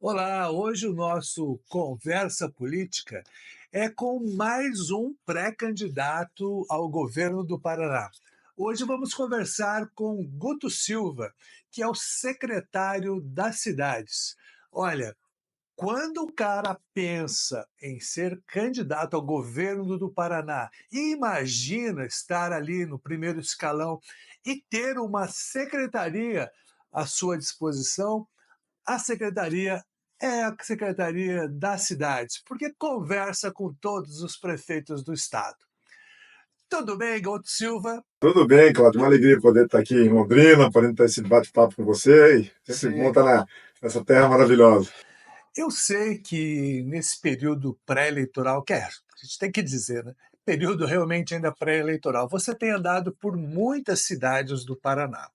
Olá, hoje o nosso Conversa Política é com mais um pré-candidato ao governo do Paraná. Hoje vamos conversar com Guto Silva, que é o secretário das cidades. Olha, quando o cara pensa em ser candidato ao governo do Paraná e imagina estar ali no primeiro escalão e ter uma secretaria à sua disposição, a secretaria é a Secretaria das Cidades, porque conversa com todos os prefeitos do estado. Tudo bem, Guto Silva? Tudo bem, Cláudio. Uma alegria poder estar aqui em Londrina, podendo ter esse bate-papo com você. E sempre bom Sim. estar nessa terra maravilhosa. Eu sei que nesse período pré-eleitoral, a gente tem que dizer, né? Período realmente ainda pré-eleitoral, você tem andado por muitas cidades do Paraná.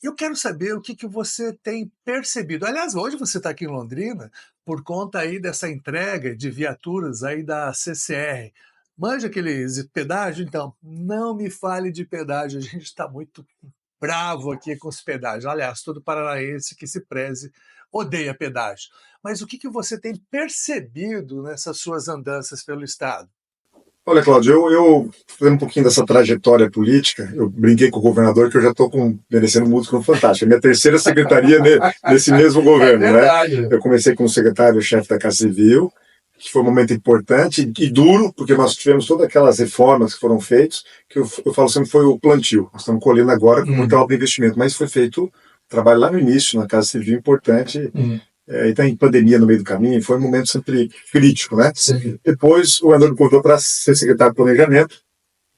Eu quero saber o que você tem percebido. Aliás, hoje você está aqui em Londrina por conta aí dessa entrega de viaturas aí da CCR. Manja aqueles pedágio? Então, não me fale de pedágio, a gente está muito bravo aqui com os pedágios. Aliás, todo paranaense que se preze odeia pedágio. Mas o que você tem percebido nessas suas andanças pelo estado? Olha, Cláudio, eu fazendo um pouquinho dessa trajetória política, eu brinquei com o governador que eu já estou merecendo música no Fantástico. É minha terceira secretaria nesse mesmo É governo, né? verdade. Eu comecei como secretário-chefe da Casa Civil, que foi um momento importante e duro, porque nós tivemos todas aquelas reformas que foram feitas, que eu falo sempre foi o plantio. Nós estamos colhendo agora com muita obra de investimento, mas foi feito trabalho lá no início, na Casa Civil, importante. E tem pandemia no meio do caminho, foi um momento sempre crítico, né? Sim. Depois, o André me convidou para ser secretário de Planejamento,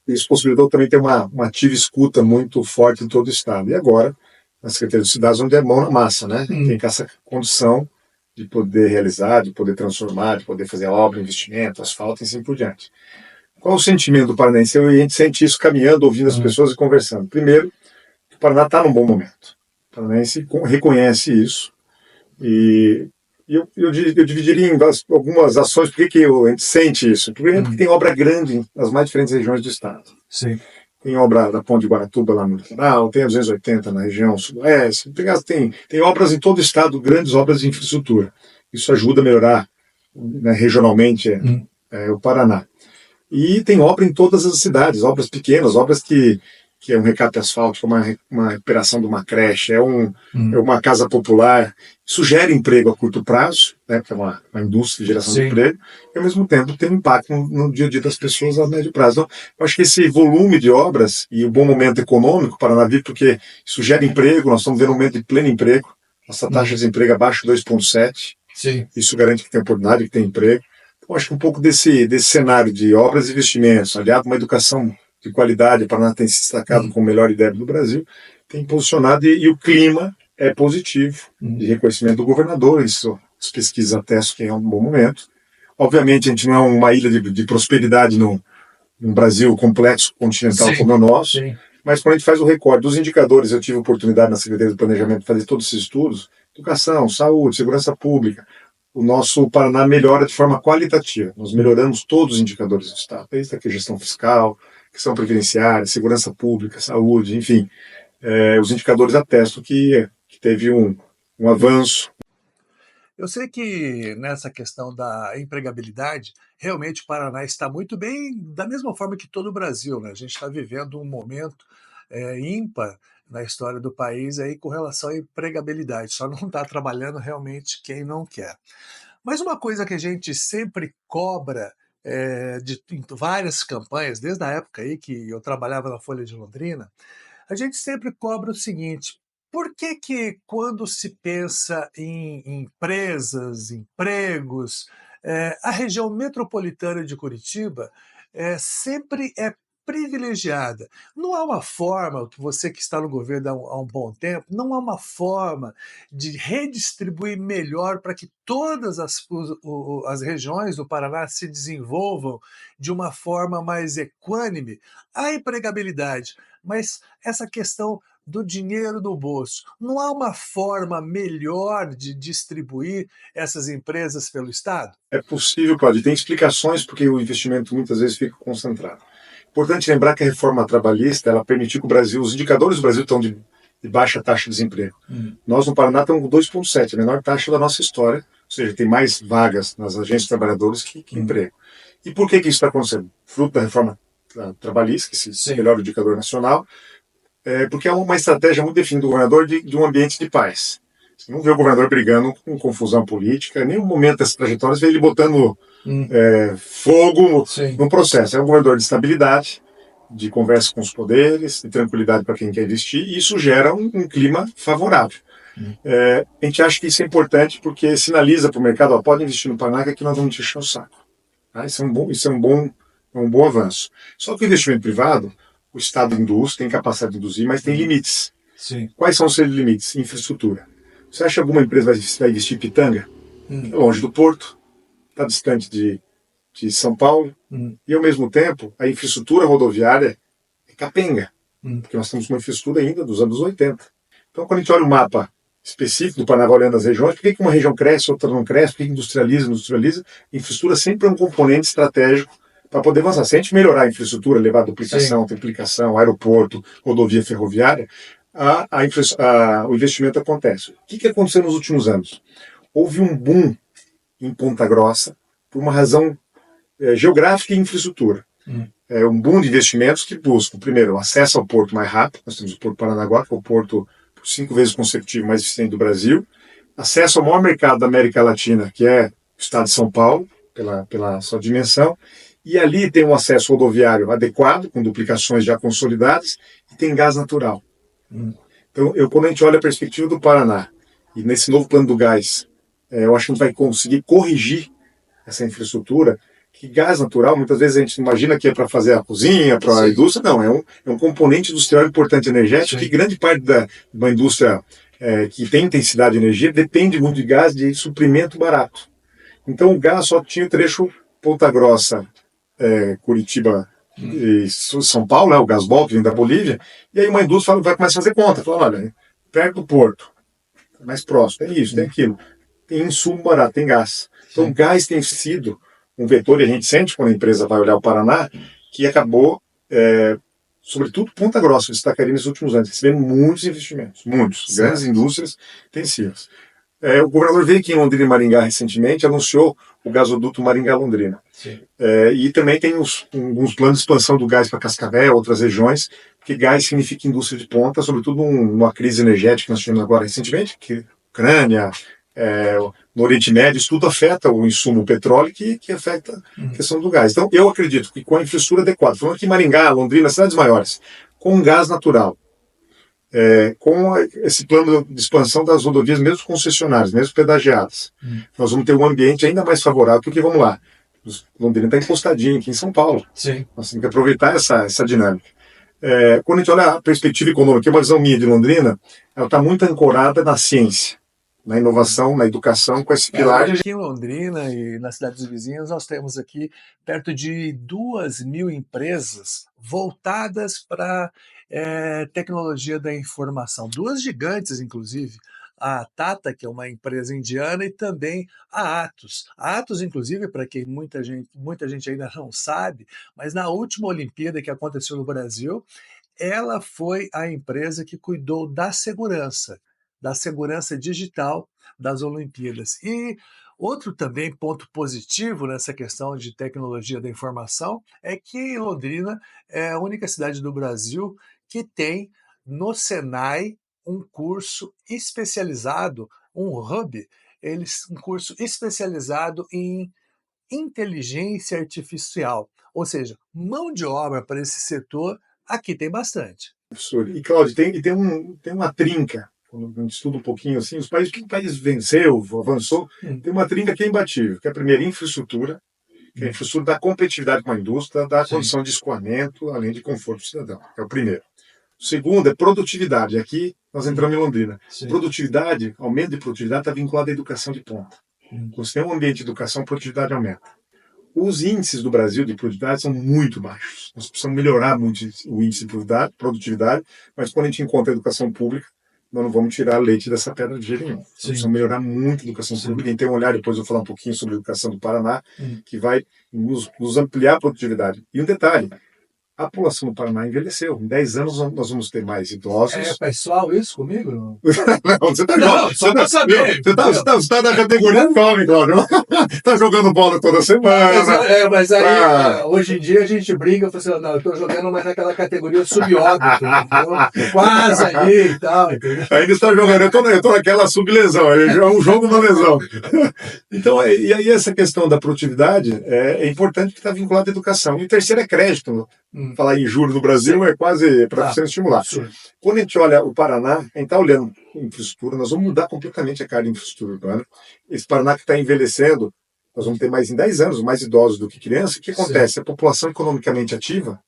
e isso possibilitou também ter uma ativa escuta muito forte em todo o Estado. E agora, na Secretaria de Cidades, onde é mão na massa, né? Tem essa condição de poder realizar, de poder transformar, de poder fazer obra, investimento, asfalto e assim por diante. Qual o sentimento do paranaense? A gente sente isso caminhando, ouvindo as pessoas e conversando. Primeiro, o Paraná está num bom momento. O paranaense reconhece isso e eu dividiria em algumas ações. Por que a gente sente isso? Primeiro, porque tem obra grande nas mais diferentes regiões do estado. Sim. Tem obra da Ponte de Guaratuba lá no litoral, tem a 280 na região sudoeste, tem obras em todo o estado, grandes obras de infraestrutura. Isso ajuda a melhorar, né, regionalmente o Paraná. E tem obra em todas as cidades, obras pequenas, obras que é um recape asfáltico, uma recuperação de uma creche, é uma casa popular. Isso gera emprego a curto prazo, né, porque é uma indústria de geração de emprego, e ao mesmo tempo tem um impacto no dia a dia das pessoas a médio prazo. Então, eu acho que esse volume de obras e o bom momento econômico para a Navi, porque isso gera emprego, nós estamos vendo um momento de pleno emprego, nossa taxa de desemprego abaixo de 2,7%, isso garante que tem oportunidade, que tem emprego. Então, acho que um pouco desse cenário de obras e investimentos, aliado a uma educação de qualidade, o Paraná tem se destacado como o melhor IDEB do Brasil, tem posicionado e o clima é positivo, de reconhecimento do governador, isso as pesquisas atestam que é um bom momento. Obviamente, a gente não é uma ilha de prosperidade num Brasil complexo, continental como é o nosso, mas quando a gente faz o recorde dos indicadores, eu tive a oportunidade na Secretaria do Planejamento de fazer todos esses estudos, educação, saúde, segurança pública, o nosso Paraná melhora de forma qualitativa. Nós melhoramos todos os indicadores do Estado, desde a gestão fiscal, questão previdenciária, segurança pública, saúde, enfim. Os indicadores atestam que teve um avanço. Eu sei que nessa questão da empregabilidade, realmente o Paraná está muito bem, da mesma forma que todo o Brasil, né? A gente está vivendo um momento ímpar na história do país aí com relação à empregabilidade. Só não está trabalhando realmente quem não quer. Mas uma coisa que a gente sempre cobra em várias campanhas, desde a época aí que eu trabalhava na Folha de Londrina, a gente sempre cobra o seguinte: por que quando se pensa em empresas, empregos, a região metropolitana de Curitiba sempre é privilegiada? Não há uma forma, que você que está no governo há um bom tempo, não há uma forma de redistribuir melhor para que todas as regiões do Paraná se desenvolvam de uma forma mais equânime? A empregabilidade, mas essa questão do dinheiro no bolso. Não há uma forma melhor de distribuir essas empresas pelo Estado? É possível, Claudio, tem explicações porque o investimento muitas vezes fica concentrado. Importante lembrar que a reforma trabalhista ela permitiu que o Brasil, os indicadores do Brasil estão de baixa taxa de desemprego. Nós no Paraná estamos com 2,7, a menor taxa da nossa história, Ou seja, tem mais vagas nas agências de trabalhadores que emprego. E por que isso está acontecendo? Fruto da reforma trabalhista, que se melhora o indicador nacional, porque é uma estratégia muito definida do governador de um ambiente de paz. Você não vê o governador brigando com confusão política, em nenhum momento dessas trajetórias vê ele botando fogo no processo. É um governador de estabilidade, de conversa com os poderes, de tranquilidade para quem quer investir, e isso gera um clima favorável. A gente acha que isso é importante porque sinaliza para o mercado, ó, pode investir no Paraná que aqui nós vamos te encher o saco. Tá? Isso é um bom avanço. Só que o investimento privado, o Estado induz, tem capacidade de induzir, mas tem limites. Sim. Quais são os seus limites? Infraestrutura. Você acha que alguma empresa vai investir em Pitanga? É longe do porto, está distante de São Paulo, e ao mesmo tempo a infraestrutura rodoviária é capenga, porque nós temos uma infraestrutura ainda dos anos 80. Então, quando a gente olha o mapa específico do Paraná, olhando as regiões, por que uma região cresce, outra não cresce, por que industrializa? Infraestrutura sempre é um componente estratégico para poder avançar. Se a gente melhorar a infraestrutura, levar duplicação, triplicação, aeroporto, rodovia ferroviária, o investimento acontece. O que aconteceu nos últimos anos? Houve um boom em Ponta Grossa por uma razão geográfica e infraestrutura. Um boom de investimentos que buscam, primeiro, acesso ao porto mais rápido. Nós temos o Porto Paranaguá, que é o porto por 5 vezes consecutivo mais eficiente do Brasil. Acesso ao maior mercado da América Latina, que é o estado de São Paulo, pela sua dimensão. E ali tem um acesso rodoviário adequado, com duplicações já consolidadas, e tem gás natural. Então, quando a gente olha a perspectiva do Paraná, e nesse novo plano do gás, eu acho que a gente vai conseguir corrigir essa infraestrutura, que gás natural, muitas vezes a gente imagina que é para fazer a cozinha, para a indústria, não, é um componente industrial importante energético, que grande parte da indústria que tem intensidade de energia depende muito de gás de suprimento barato. Então o gás só tinha o trecho Ponta Grossa, Curitiba e São Paulo, o Gasbol, que vem da Bolívia, e aí uma indústria vai começar a fazer conta, fala, olha, perto do porto, mais próximo, tem isso, tem aquilo, tem insumo barato, tem gás. Então o gás tem sido um vetor, e a gente sente quando a empresa vai olhar o Paraná, que acabou, sobretudo Ponta Grossa, destacaria nesses últimos anos, recebendo muitos investimentos, grandes indústrias intensivas. O governador veio aqui em Londrina e Maringá recentemente, anunciou o gasoduto Maringá-Londrina. E também tem alguns planos de expansão do gás para Cascavel, outras regiões, porque gás significa indústria de ponta, sobretudo numa crise energética que nós tivemos agora recentemente, que Ucrânia, no Oriente Médio, isso tudo afeta o insumo petróleo, que afeta a questão do gás. Então, eu acredito que com a infraestrutura adequada, falando aqui Maringá, Londrina, cidades maiores, com gás natural, com esse plano de expansão das rodovias, mesmo concessionárias, mesmo pedagiadas, nós vamos ter um ambiente ainda mais favorável, porque, vamos lá, Londrina está encostadinho aqui em São Paulo. Nós temos que aproveitar essa dinâmica. Quando a gente olha a perspectiva econômica, uma visão minha de Londrina, ela está muito ancorada na ciência, na inovação, na educação, com esse pilar. Aqui em Londrina e nas cidades vizinhas, nós temos aqui perto de 2.000 empresas voltadas para tecnologia da informação. 2 gigantes, inclusive. A Tata, que é uma empresa indiana, e também a Atos. A Atos, inclusive, para quem muita gente ainda não sabe, mas na última Olimpíada que aconteceu no Brasil, ela foi a empresa que cuidou da segurança digital das Olimpíadas. E outro também ponto positivo nessa questão de tecnologia da informação é que Londrina é a única cidade do Brasil que tem no Senai um curso especializado, um hub, um curso especializado em inteligência artificial, ou seja, mão de obra para esse setor, aqui tem bastante. E, Cláudio, tem uma trinca, quando a gente estuda um pouquinho assim, os países que o país venceu, avançou, tem uma trinca que é imbatível, que é a primeira infraestrutura, que é a infraestrutura da competitividade com a indústria, da condição de escoamento, além de conforto do cidadão. É o primeiro. O segundo é produtividade. Aqui nós entramos em Londrina. Produtividade, aumento de produtividade está vinculado à educação de ponta. Quando você tem um ambiente de educação, a produtividade aumenta. Os índices do Brasil de produtividade são muito baixos. Nós precisamos melhorar muito o índice de produtividade, mas quando a gente encontra a educação pública, nós não vamos tirar leite dessa pedra de jeito nenhum. Nós precisamos melhorar muito a educação pública. E tem um olhar, depois eu vou falar um pouquinho sobre a educação do Paraná, que vai nos ampliar a produtividade. E um detalhe, A população do Paraná envelheceu. Em 10 anos nós vamos ter mais idosos. É pessoal isso comigo? Não, você está jogando. Você está na categoria jovem, Cláudio. Está jogando bola toda semana. Mas aí, hoje em dia a gente brinca, fala assim, não, eu estou jogando mais naquela categoria subóbito, entendeu? Quase ali e tal, entendeu? Ainda está jogando, eu estou naquela sublesão, é um jogo na lesão. Então, e aí essa questão da produtividade é importante porque está vinculada à educação. E o terceiro é crédito. Falar em juros no Brasil é quase para você estimular. Quando a gente olha o Paraná, a gente está olhando infraestrutura, nós vamos mudar completamente a cara de infraestrutura urbana. Esse Paraná que está envelhecendo, nós vamos ter mais em 10 anos mais idosos do que crianças. O que acontece? A população economicamente ativa,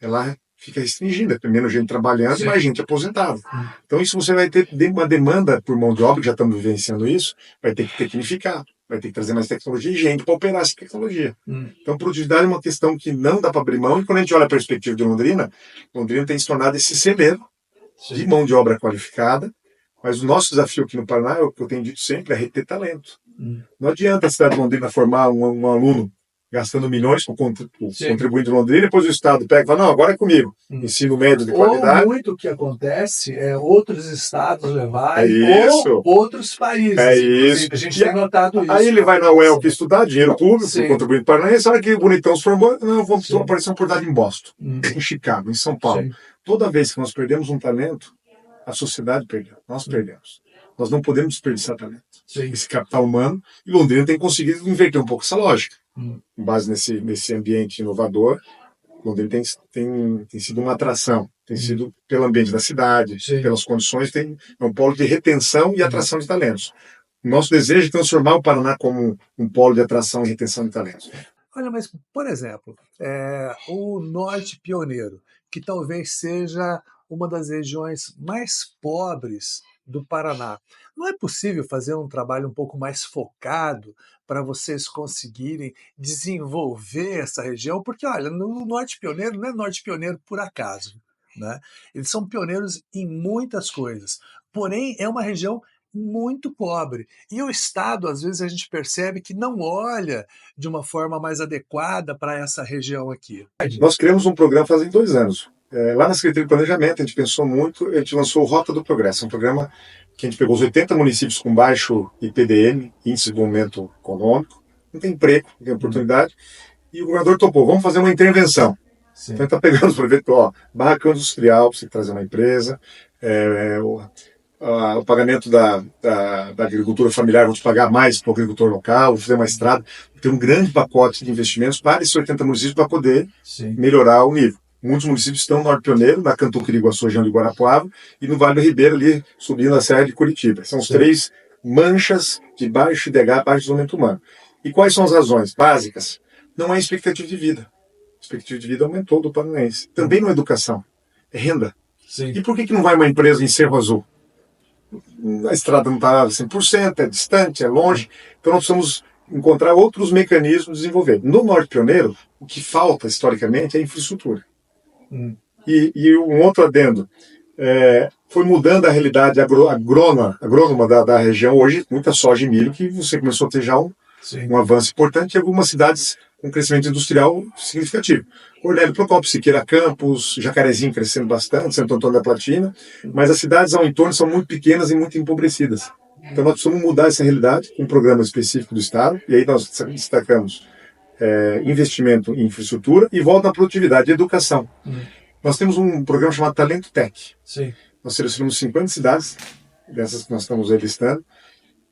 ela fica restringida. Tem menos gente trabalhando e mais gente aposentada. Então isso você vai ter uma demanda por mão de obra, que já estamos vivenciando isso, vai ter que tecnificar, vai ter que trazer mais tecnologia e gente para operar essa tecnologia. Então produtividade é uma questão que não dá para abrir mão, e quando a gente olha a perspectiva de Londrina, Londrina tem se tornado esse celeiro de mão de obra qualificada, mas o nosso desafio aqui no Paraná, é o que eu tenho dito sempre, é reter talento. Não adianta a cidade de Londrina formar um aluno gastando milhões com o contribuinte de Londrina, e depois o Estado pega e fala, não, agora é comigo. Ensino médio de qualidade. Ou muito o que acontece é outros estados levarem, ou outros países. É isso. A gente tem notado isso. Aí ele vai na UELC estudar, dinheiro público, contribuinte paranaense, olha que bonitão se formou, não, vamos aparecer uma oportunidade em Boston, em Chicago, em São Paulo. Toda vez que nós perdemos um talento, a sociedade perdeu, nós perdemos. Nós não podemos desperdiçar talento. Esse capital humano, e Londrina tem conseguido inverter um pouco essa lógica. Com base nesse ambiente inovador, Londrina tem sido uma atração, tem sido pelo ambiente da cidade, pelas condições, é um polo de retenção e atração de talentos. Nosso desejo é transformar o Paraná como um polo de atração e retenção de talentos. Olha, mas, por exemplo, o Norte Pioneiro, que talvez seja uma das regiões mais pobres do Paraná. Não é possível fazer um trabalho um pouco mais focado para vocês conseguirem desenvolver essa região? Porque, olha, no Norte Pioneiro não é Norte Pioneiro por acaso, né? Eles são pioneiros em muitas coisas, porém é uma região muito pobre. E o Estado, às vezes, a gente percebe que não olha de uma forma mais adequada para essa região aqui. Nós criamos um programa fazem 2 anos. Lá na Secretaria de Planejamento, a gente pensou muito, a gente lançou o Rota do Progresso, um programa que a gente pegou os 80 municípios com baixo IPDM, Índice de Desenvolvimento Econômico, não tem emprego, não tem oportunidade, e o governador topou, vamos fazer uma intervenção. Então a gente está pegando os projetos, barracão industrial, para você trazer uma empresa, o pagamento da agricultura familiar, vamos pagar mais para o agricultor local, vamos fazer uma estrada, tem um grande pacote de investimentos para esses 80 municípios para poder melhorar o nível. Muitos municípios estão no Norte Pioneiro, na Cantuquiri-Iguaçu, região de Guarapuava, e no Vale do Ribeira, ali, subindo a Serra de Curitiba. São os 3 manchas de baixo IDH, baixo desenvolvimento humano. E quais são as razões básicas? Não é expectativa de vida. A expectativa de vida aumentou do paranaense. Também não é educação, é renda. E por que não vai uma empresa em Cerro Azul? A estrada não está 100%, é distante, é longe, então nós precisamos encontrar outros mecanismos de desenvolver. No Norte Pioneiro, o que falta, historicamente, é infraestrutura. E um outro adendo, foi mudando a realidade agrônoma da região. Hoje, muita soja e milho, que você começou a ter já um avanço importante em algumas cidades com crescimento industrial significativo. Ornélio Procópio, Siqueira Campos, Jacarezinho crescendo bastante, Santo Antônio da Platina, mas as cidades ao entorno são muito pequenas e muito empobrecidas. Então nós precisamos mudar essa realidade com um programa específico do Estado, e aí nós destacamos investimento em infraestrutura e volta à produtividade e educação. Nós temos um programa chamado Talento Tech. Nós selecionamos 50 cidades, dessas que nós estamos listando.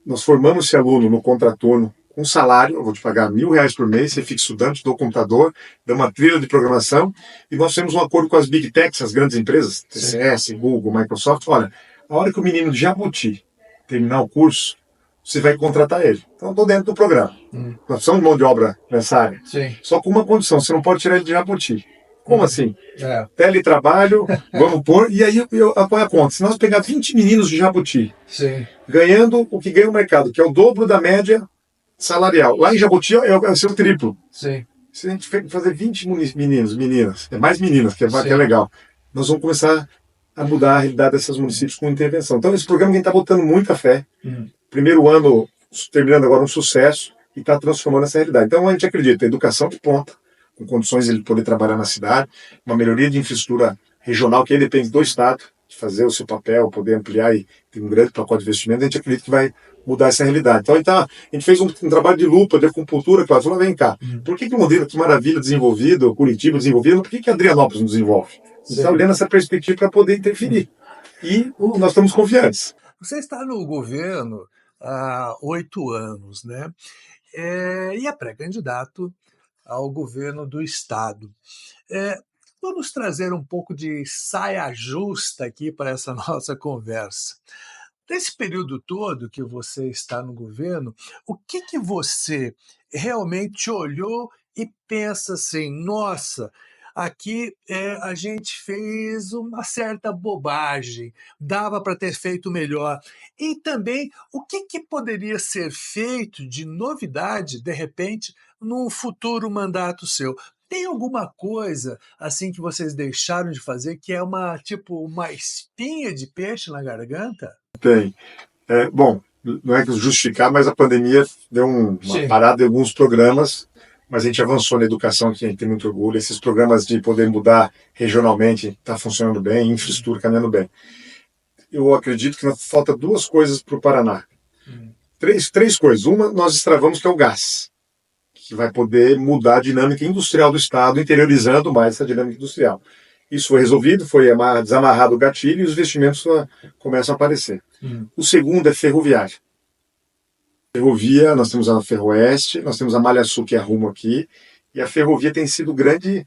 Nós formamos esse aluno no contraturno com salário, eu vou te pagar R$1.000 por mês, você fica estudante, dou computador, dá uma trilha de programação, e nós temos um acordo com as Big Techs, as grandes empresas, TCS, Google, Microsoft. Olha, a hora que o menino de Jabuti terminar o curso, você vai contratar ele. Então eu estou dentro do programa. Nós precisamos de mão de obra nessa área. Só com uma condição, você não pode tirar ele de Jabuti. Como assim? Teletrabalho, vamos pôr, e aí eu apoio a conta. Se nós pegar 20 meninos de Jabuti, ganhando o que ganha o mercado, que é o dobro da média salarial, lá em Jabuti é o seu triplo. Se a gente fazer 20 meninos, meninas, é mais meninas, que é legal, nós vamos começar a mudar a realidade desses municípios com intervenção. Então esse programa a gente está botando muita fé. Primeiro ano, terminando agora um sucesso, e está transformando essa realidade. Então a gente acredita, educação de ponta, com condições de ele poder trabalhar na cidade, uma melhoria de infraestrutura regional, que aí depende do Estado, de fazer o seu papel, poder ampliar e ter um grande pacote de investimento, a gente acredita que vai mudar essa realidade. Então, a gente fez um trabalho de lupa, de acupuntura, claro, falou, vem cá, por que Londrina, que maravilha, desenvolvido, Curitiba desenvolvido, por que Adrianópolis não desenvolve? A gente está olhando essa perspectiva para poder interferir. E nós estamos confiantes. Você está no governo há 8 anos, né? E é pré-candidato ao governo do Estado. Vamos trazer um pouco de saia justa aqui para essa nossa conversa. Nesse período todo que você está no governo, o que você realmente olhou e pensa assim: nossa, aqui a gente fez uma certa bobagem, dava para ter feito melhor. E também o que poderia ser feito de novidade, de repente, num futuro mandato seu? Tem alguma coisa assim que vocês deixaram de fazer que é uma espinha de peixe na garganta? Tem. Bom, não é que justificar, mas a pandemia deu uma parada em alguns programas, mas a gente avançou na educação, que a gente tem muito orgulho. Esses programas de poder mudar regionalmente está funcionando bem, infraestrutura caminhando bem. Eu acredito que falta 2 coisas para o Paraná. Três coisas. Uma, nós destravamos, que é o gás, que vai poder mudar a dinâmica industrial do Estado, interiorizando mais essa dinâmica industrial. Isso foi resolvido, foi desamarrado o gatilho e os investimentos começam a aparecer. O segundo é ferroviária. Ferrovia, nós temos a Ferroeste, nós temos a Malha Sul, que é rumo aqui, e a ferrovia tem sido grande.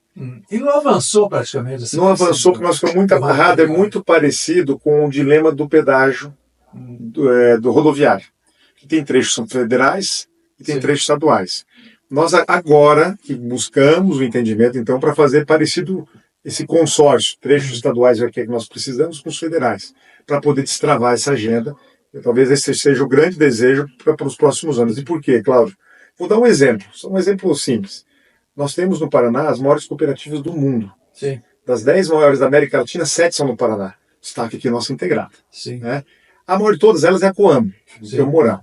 E não avançou praticamente? Assim, não avançou, porque nós ficamos muito amarrados, é muito parecido com o dilema do pedágio do rodoviário, que tem trechos são federais e tem trechos estaduais. Nós agora que buscamos o entendimento, então, para fazer parecido esse consórcio, trechos estaduais é que nós precisamos com os federais, para poder destravar essa agenda. E talvez esse seja o grande desejo para os próximos anos. E por quê, Cláudio? Vou dar um exemplo, só um exemplo simples. Nós temos no Paraná as maiores cooperativas do mundo. Sim. Das 10 maiores da América Latina, 7 são no Paraná. Destaque aqui nossa integrada. Sim. Né? A maior de todas elas é a Coamo, do Camorão.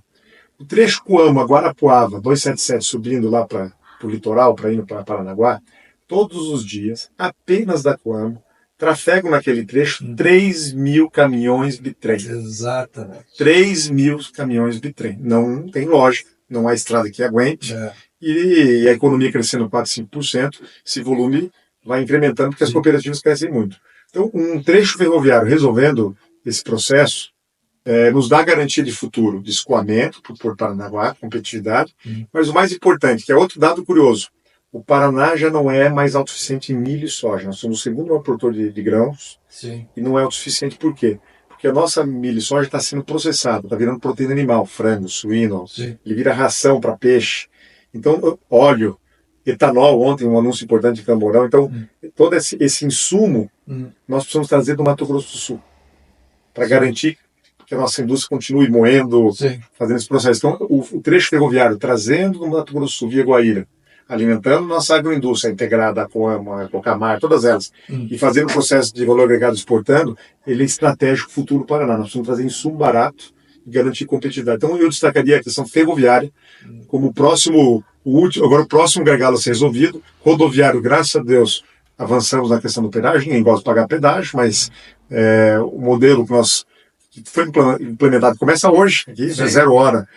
O trecho Coamo a Guarapuava, 277, subindo lá para o litoral, para ir para Paranaguá, todos os dias, apenas da Coamo, trafegam naquele trecho 3 mil caminhões bitrem. Exatamente. 3 mil caminhões bitrem. Não tem lógica, não há estrada que aguente. E a economia crescendo 4, 5%, esse volume vai incrementando porque as cooperativas crescem muito. Então, um trecho ferroviário resolvendo esse processo nos dá garantia de futuro, de escoamento para o Porto Paranaguá, competitividade, mas o mais importante, que é outro dado curioso, o Paraná já não é mais autossuficiente em milho e soja. Nós somos o segundo maior produtor de grãos. Sim. E não é autossuficiente por quê? Porque a nossa milho e soja está sendo processado, está virando proteína animal, frango, suíno, ele vira ração para peixe. Então, óleo, etanol, ontem um anúncio importante de Camborão. Então, todo esse insumo nós precisamos trazer do Mato Grosso do Sul para garantir que a nossa indústria continue moendo, fazendo esse processo. Então, o trecho ferroviário trazendo do Mato Grosso do Sul via Guaíra, alimentando nossa agroindústria integrada, a Coamo, a Cocamar, todas elas, e fazendo o processo de valor agregado exportando, ele é estratégico futuro para o Paraná. Nós precisamos trazer insumo barato e garantir competitividade. Então eu destacaria a questão ferroviária como agora o próximo gargalo a ser resolvido. Rodoviário, graças a Deus, avançamos na questão do pedágio, ninguém gosta de pagar pedágio, mas o modelo que foi implementado começa hoje, aqui, 0 hora.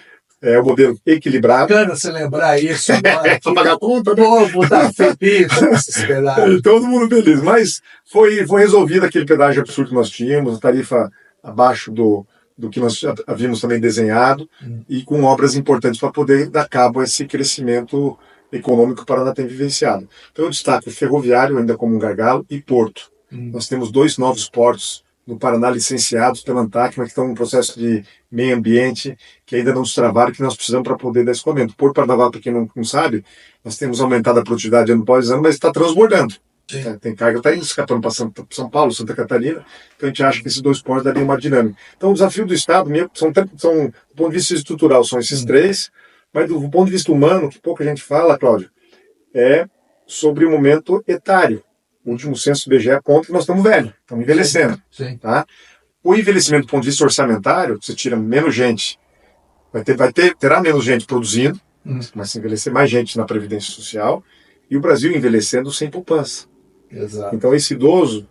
É o modelo equilibrado. Bacana você lembrar isso. Para pagar a conta, né? Povo tá feliz com esses pedágios. Todo mundo feliz. Mas foi resolvido aquele pedágio absurdo que nós tínhamos, a tarifa abaixo do que nós havíamos também desenhado, e com obras importantes para poder dar cabo a esse crescimento econômico que o Paraná tem vivenciado. Então eu destaco o ferroviário ainda como um gargalo e porto. Nós temos 2 novos portos no Paraná licenciados pela ANTAC, mas que estão em um processo de meio ambiente que ainda não destravaram, que nós precisamos para poder dar escoamento. O Porto Paranaguá, para quem não sabe, nós temos aumentado a produtividade ano após ano, mas está transbordando. Tem carga, está escapando para São Paulo, Santa Catarina, então a gente acha que esses 2 portos dariam uma dinâmica. Então o desafio do Estado, do ponto de vista estrutural, são esses 3, mas do ponto de vista humano, que pouca gente fala, Cláudio, é sobre o momento etário. O último censo do IBGE aponta que nós estamos velhos, estamos envelhecendo. Tá? O envelhecimento do ponto de vista orçamentário, você tira menos gente, terá menos gente produzindo, mas se envelhecer mais gente na Previdência Social, E o Brasil envelhecendo sem poupança. Exato. Então, esse idoso,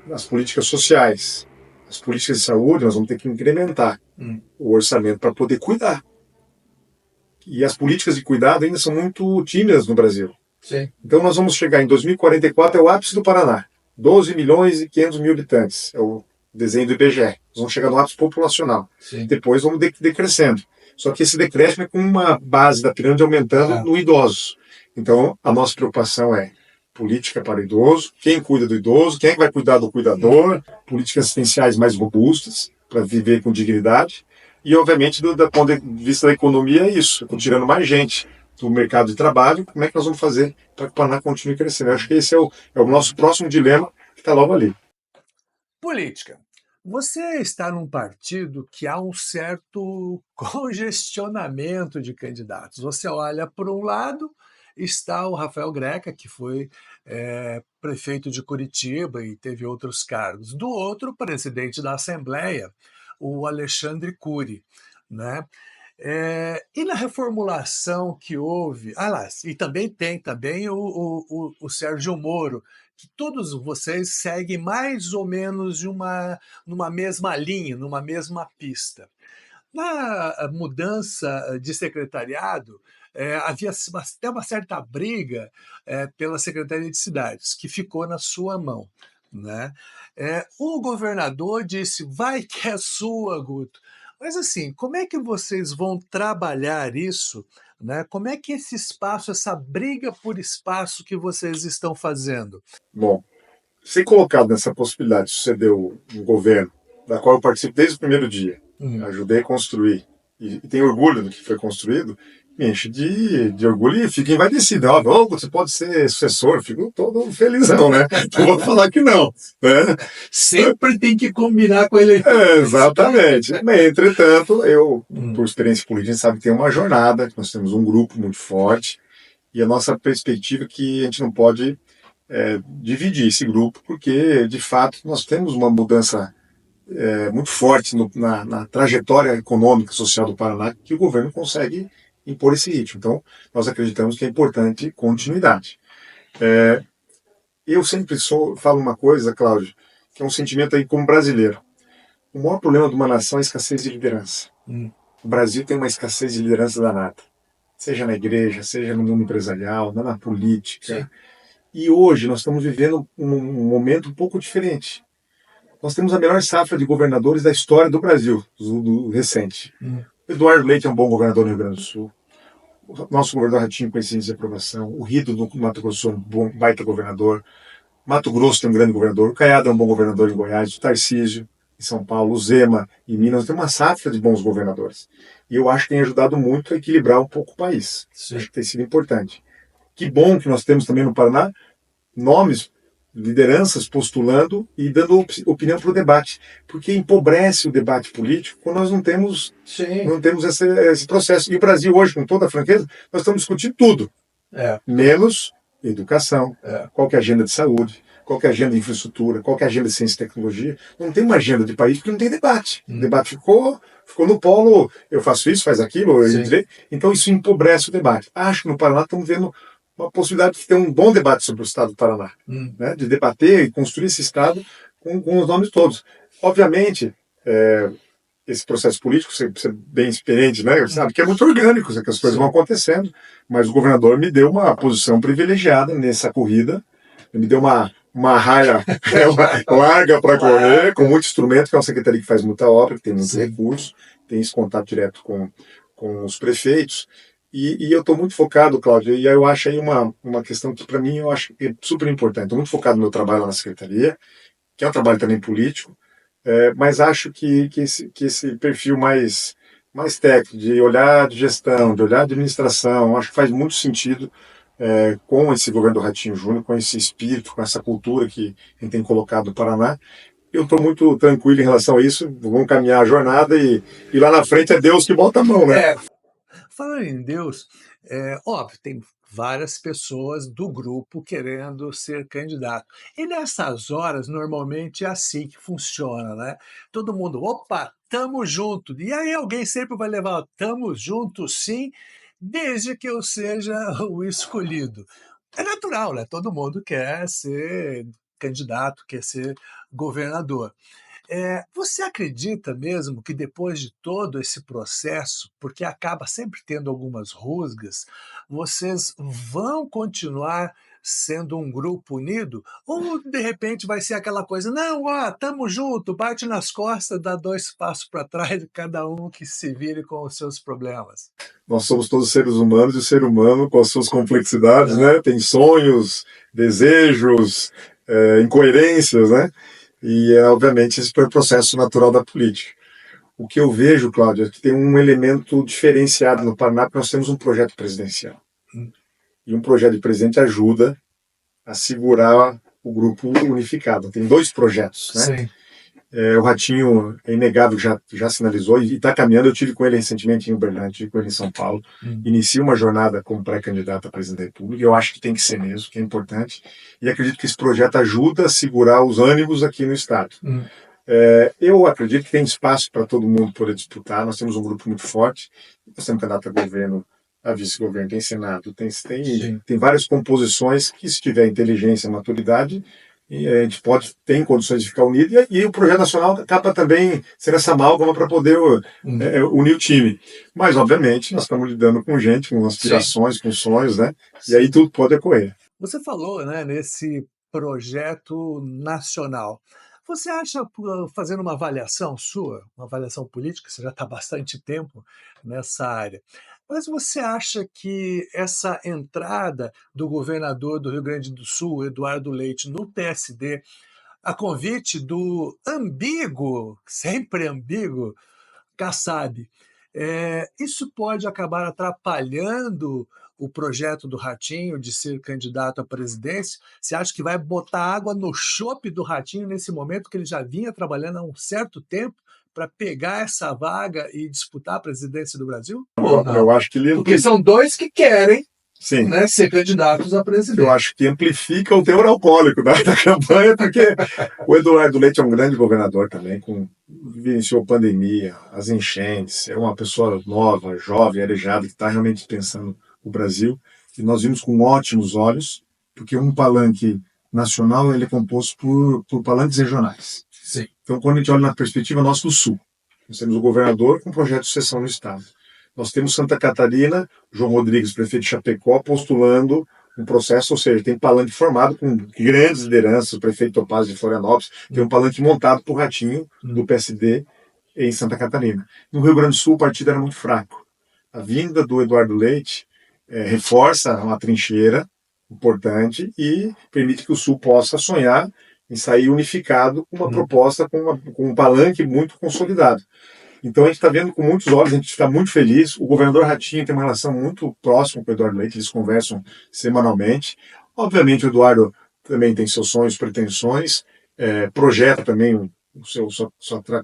nas políticas sociais, as políticas de saúde, nós vamos ter que incrementar o orçamento para poder cuidar. E as políticas de cuidado ainda são muito tímidas no Brasil. Sim. Então nós vamos chegar em 2044, é o ápice do Paraná. 12 milhões e 500 mil habitantes. É o desenho do IBGE. Nós vamos chegar no ápice populacional. Sim. Depois vamos decrescendo. Só que esse decréscimo é com uma base da pirâmide aumentando no idoso. Então a nossa preocupação é política para o idoso, quem cuida do idoso, quem é que vai cuidar do cuidador, políticas assistenciais mais robustas para viver com dignidade. E, obviamente, do ponto de vista da economia, é isso. Estou tirando mais gente do mercado de trabalho. Como é que nós vamos fazer para que o Paraná continue crescendo? Eu acho que esse é o nosso próximo dilema, que está logo ali. Política. Você está num partido que há um certo congestionamento de candidatos. Você olha para um lado, está o Rafael Greca, que foi prefeito de Curitiba e teve outros cargos. Do outro, o presidente da Assembleia, o Alexandre Cury, né? E na reformulação que houve, e também tem o Sérgio Moro, que todos vocês seguem mais ou menos numa mesma linha, numa mesma pista. Na mudança de secretariado, havia até uma certa briga pela Secretaria de Cidades, que ficou na sua mão, né? O governador disse, vai que é sua, Guto. Mas assim, como é que vocês vão trabalhar isso, né? Como é que esse espaço, essa briga por espaço que vocês estão fazendo? Bom, ser colocado nessa possibilidade de suceder um governo, da qual eu participo desde o primeiro dia, ajudei a construir, e tenho orgulho do que foi construído, me enche de orgulho e fico envaidecido. Você pode ser sucessor, fico todo felizão, né? Não vou falar que não. Né? Sempre tem que combinar com ele. Exatamente. Entretanto, eu, por experiência política, sabe que tem uma jornada, nós temos um grupo muito forte, e a nossa perspectiva é que a gente não pode dividir esse grupo, porque, de fato, nós temos uma mudança muito forte na trajetória econômica e social do Paraná, que o governo consegue impor esse ritmo. Então, nós acreditamos que é importante continuidade. Eu sempre falo uma coisa, Cláudio, que é um sentimento aí como brasileiro. O maior problema de uma nação é a escassez de liderança. O Brasil tem uma escassez de liderança danada. Seja na igreja, seja no mundo empresarial, na política. Sim. E hoje nós estamos vivendo um momento um pouco diferente. Nós temos a melhor safra de governadores da história do Brasil, do recente. O Eduardo Leite é um bom governador no Rio Grande do Sul. O nosso governador Ratinho com esse índice de aprovação. O Rido no Mato Grosso é um bom, baita governador. Mato Grosso tem um grande governador. O Caiado é um bom governador em Goiás. O Tarcísio em São Paulo. O Zema em Minas. Tem uma safra de bons governadores. E eu acho que tem ajudado muito a equilibrar um pouco o país. Sim. Acho que tem sido importante. Que bom que nós temos também no Paraná nomes, lideranças postulando e dando opinião para o debate, porque empobrece o debate político quando nós não temos esse processo. E o Brasil hoje, com toda a franqueza, nós estamos discutindo tudo, menos educação, qual que é a agenda de saúde, qual que é a agenda de infraestrutura, qual que é a agenda de ciência e tecnologia. Não tem uma agenda de país porque não tem debate. O debate ficou no polo, eu faço isso, faz aquilo, então isso empobrece o debate. Acho que no Paraná estamos vendo uma possibilidade de ter um bom debate sobre o Estado do Paraná, né? De debater e construir esse Estado com os nomes todos. Obviamente, esse processo político, você é bem experiente, né? Sabe que é muito orgânico, que as coisas vão acontecendo, mas o governador me deu uma posição privilegiada nessa corrida, me deu uma raia larga para correr, com muito instrumento, que é uma secretaria que faz muita obra, que tem muitos recursos, tem esse contato direto com os prefeitos. E eu estou muito focado, Cláudio, e eu acho aí uma questão que, para mim, eu acho que é super importante. Estou muito focado no meu trabalho lá na Secretaria, que é um trabalho também político, mas acho que esse perfil mais técnico, de olhar de gestão, de olhar de administração, acho que faz muito sentido com esse governo do Ratinho Júnior, com esse espírito, com essa cultura que a gente tem colocado no Paraná. Eu estou muito tranquilo em relação a isso, vamos caminhar a jornada e lá na frente é Deus que bota a mão, né? Falando em Deus, óbvio, tem várias pessoas do grupo querendo ser candidato. E nessas horas, normalmente é assim que funciona, né? Todo mundo, opa, tamo junto. E aí alguém sempre vai levar, tamo junto sim, desde que eu seja o escolhido. É natural, né, todo mundo quer ser candidato, quer ser governador. Você acredita mesmo que depois de todo esse processo, porque acaba sempre tendo algumas rusgas, vocês vão continuar sendo um grupo unido? Ou de repente vai ser aquela coisa: "Não, ó, estamos junto, bate nas costas, dá 2 passos para trás, cada um que se vire com os seus problemas"? Nós somos todos seres humanos e o ser humano, com as suas complexidades, É. né, tem sonhos, desejos, incoerências, né? E, obviamente, esse foi o processo natural da política. O que eu vejo, Cláudio, é que tem um elemento diferenciado no Paraná, porque nós temos um projeto presidencial. Hum, E um projeto de presidente ajuda a segurar o grupo unificado. Tem dois projetos, né? sim. O Ratinho, é inegável, já sinalizou e está caminhando. Eu tive com ele recentemente em Uberlândia, tive com ele em São Paulo. Inicia uma jornada como pré-candidato a presidente da República. Eu acho que tem que ser mesmo, que é importante. E acredito que esse projeto ajuda a segurar os ânimos aqui no Estado. Eu acredito que tem espaço para todo mundo poder disputar. Nós temos um grupo muito forte. Nós temos candidato a governo, a vice-governo, tem Senado, tem várias composições que, se tiver inteligência, maturidade, e a gente tem condições de ficar unido. E o projeto nacional acaba também sendo essa amálgama para poder unir o time. Mas, obviamente, nós estamos lidando com gente, com aspirações, com sonhos, né? E aí tudo pode ocorrer. Você falou, né, nesse projeto nacional. Você acha, fazendo uma avaliação sua, uma avaliação política, você já está há bastante tempo nessa área, mas você acha que essa entrada do governador do Rio Grande do Sul, Eduardo Leite, no PSD, a convite do ambíguo, sempre ambíguo, Kassab, isso pode acabar atrapalhando o projeto do Ratinho de ser candidato à presidência? Você acha que vai botar água no chope do Ratinho nesse momento que ele já vinha trabalhando há um certo tempo para pegar essa vaga e disputar a presidência do Brasil? Ou Eu não? acho que ele Porque são dois que querem, sim, né, ser candidatos a presidente. Eu acho que amplifica o teor alcoólico da campanha, porque o Eduardo Leite é um grande governador também, vivenciou pandemia, as enchentes, é uma pessoa nova, jovem, arejada, que está realmente pensando o Brasil. E nós vimos com ótimos olhos, porque um palanque nacional ele é composto por palanques regionais. Sim. Então, quando a gente olha na perspectiva nossa do Sul, nós temos o governador com projeto de sucessão no Estado. Nós temos Santa Catarina, João Rodrigues, prefeito de Chapecó, postulando um processo, ou seja, tem palanque formado com grandes lideranças, o prefeito Topazio de Florianópolis, tem um palanque montado por Ratinho, do PSD, em Santa Catarina. No Rio Grande do Sul, o partido era muito fraco. A vinda do Eduardo Leite reforça uma trincheira importante e permite que o Sul possa sonhar em sair unificado com uma proposta, com um palanque muito consolidado. Então a gente está vendo com muitos olhos, a gente está muito feliz. O governador Ratinho tem uma relação muito próxima com o Eduardo Leite, eles conversam semanalmente. Obviamente o Eduardo também tem seus sonhos, pretensões, projeta também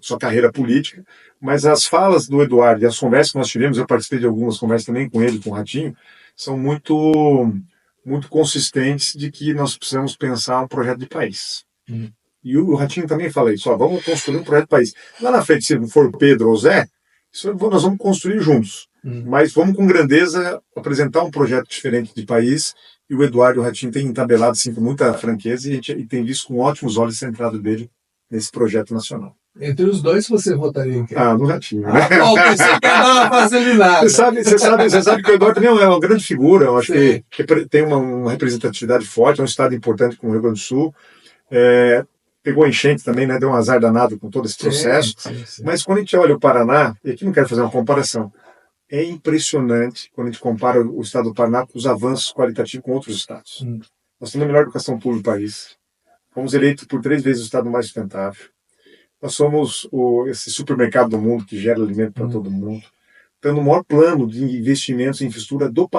sua carreira política, mas as falas do Eduardo e as conversas que nós tivemos, eu participei de algumas conversas também com ele, com o Ratinho, são muito consistentes de que nós precisamos pensar um projeto de país. E o Ratinho também fala isso, vamos construir um projeto de país. Lá na frente, se for Pedro ou Zé, nós vamos construir juntos. Mas vamos com grandeza apresentar um projeto diferente de país. E o Eduardo e o Ratinho têm entabelado assim, com muita franqueza e a gente tem visto com ótimos olhos a entrada dele nesse projeto nacional. Entre os dois, você votaria em quem? No Ratinho, né? Bom, você quer dar uma facilitada. Você sabe que o Eduardo também é uma grande figura, eu acho que tem uma representatividade forte, é um estado importante como o Rio Grande do Sul. Pegou enchente também, né? Deu um azar danado com todo esse processo. Sim. Mas quando a gente olha o Paraná, e aqui não quero fazer uma comparação, é impressionante quando a gente compara o estado do Paraná com os avanços qualitativos com outros estados. Nós temos a melhor educação pública do país. Fomos eleitos por 3 vezes o estado mais sustentável. Nós somos esse supermercado do mundo que gera alimento para todo mundo. Tendo o maior plano de investimentos em infraestrutura do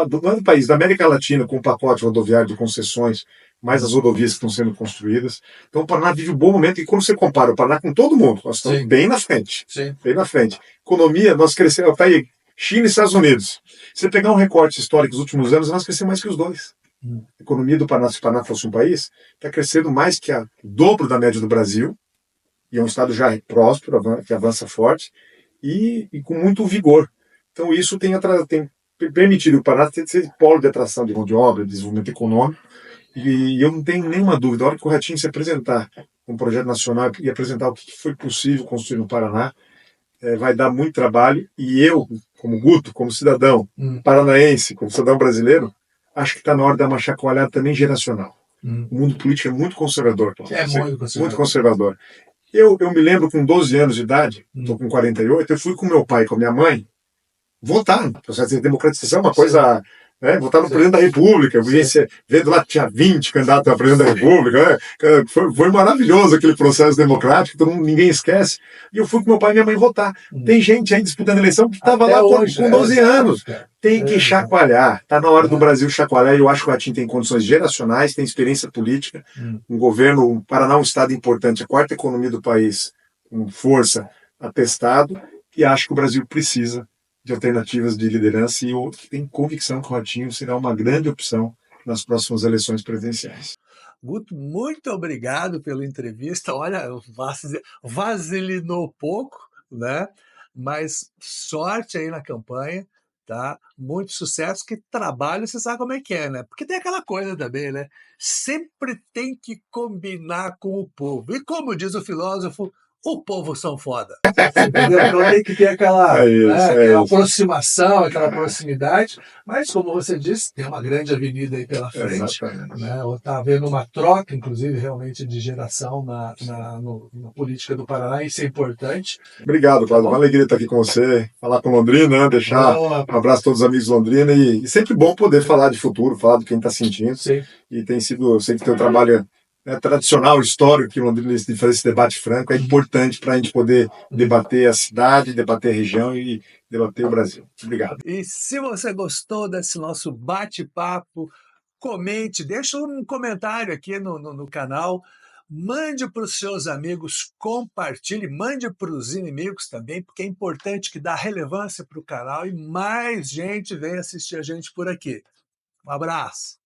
país, da América Latina, com um pacote rodoviário de concessões, mais as rodovias que estão sendo construídas. Então o Paraná vive um bom momento, e quando você compara o Paraná com todo mundo, nós estamos bem na frente. Bem na frente. Economia, nós crescemos, está aí, China e Estados Unidos. Se você pegar um recorte histórico dos últimos anos, nós crescemos mais que os dois. A economia do Paraná, se o Paraná fosse um país, está crescendo mais que o dobro da média do Brasil, e é um estado já próspero, que avança forte, e com muito vigor. Então isso tem permitiria o Paraná ser polo de atração de mão de obra, de desenvolvimento econômico, e eu não tenho nenhuma dúvida, a hora que o Ratinho se apresentar um projeto nacional e apresentar o que foi possível construir no Paraná, vai dar muito trabalho, e eu, como Guto, como cidadão paranaense, como cidadão brasileiro, acho que está na hora de dar uma chacoalhada também geracional. O mundo político é muito conservador. É muito conservador. Muito conservador. Eu me lembro, com 12 anos de idade, estou com 48, eu fui com meu pai e com a minha mãe votar no processo de democratização, uma coisa. Né, votar no presidente da República, vendo lá que tinha 20 candidatos a presidente da República, né, foi maravilhoso aquele processo democrático, ninguém esquece. E eu fui com meu pai e minha mãe votar. Tem gente aí disputando a eleição que estava lá hoje, com 12 anos. Tem que chacoalhar. Está na hora do Brasil chacoalhar, e eu acho que o Ratinho tem condições geracionais, tem experiência política, um governo, o Paraná é um estado importante, a quarta economia do país, com força, atestado, e acho que o Brasil precisa de alternativas de liderança, e eu tenho convicção que o Ratinho será uma grande opção nas próximas eleições presidenciais. Guto, muito obrigado pela entrevista. Olha, vasilinou pouco, né? Mas sorte aí na campanha, tá? Muito sucesso, que trabalho, você sabe como é que é, né? Porque tem aquela coisa também, né? Sempre tem que combinar com o povo. E como diz o filósofo, o povo são foda. Entendeu? Então tem que ter aquela, aquela aproximação, aquela proximidade, mas como você disse, tem uma grande avenida aí pela frente. Né? Está havendo uma troca, inclusive, realmente de geração na política do Paraná, isso é importante. Obrigado, Cláudio. Uma alegria estar aqui com você, falar com Londrina, deixar um abraço a todos os amigos de Londrina, e sempre bom poder falar de futuro, falar do que a gente está sentindo. Sim. E tem sido, eu sei que teu trabalho tradicional, histórico, que Londrina, de fazer esse debate franco, é importante para a gente poder debater a cidade, debater a região e debater o Brasil. Obrigado. E se você gostou desse nosso bate-papo, comente, deixa um comentário aqui no canal, mande para os seus amigos, compartilhe, mande para os inimigos também, porque é importante, que dá relevância para o canal e mais gente venha assistir a gente por aqui. Um abraço!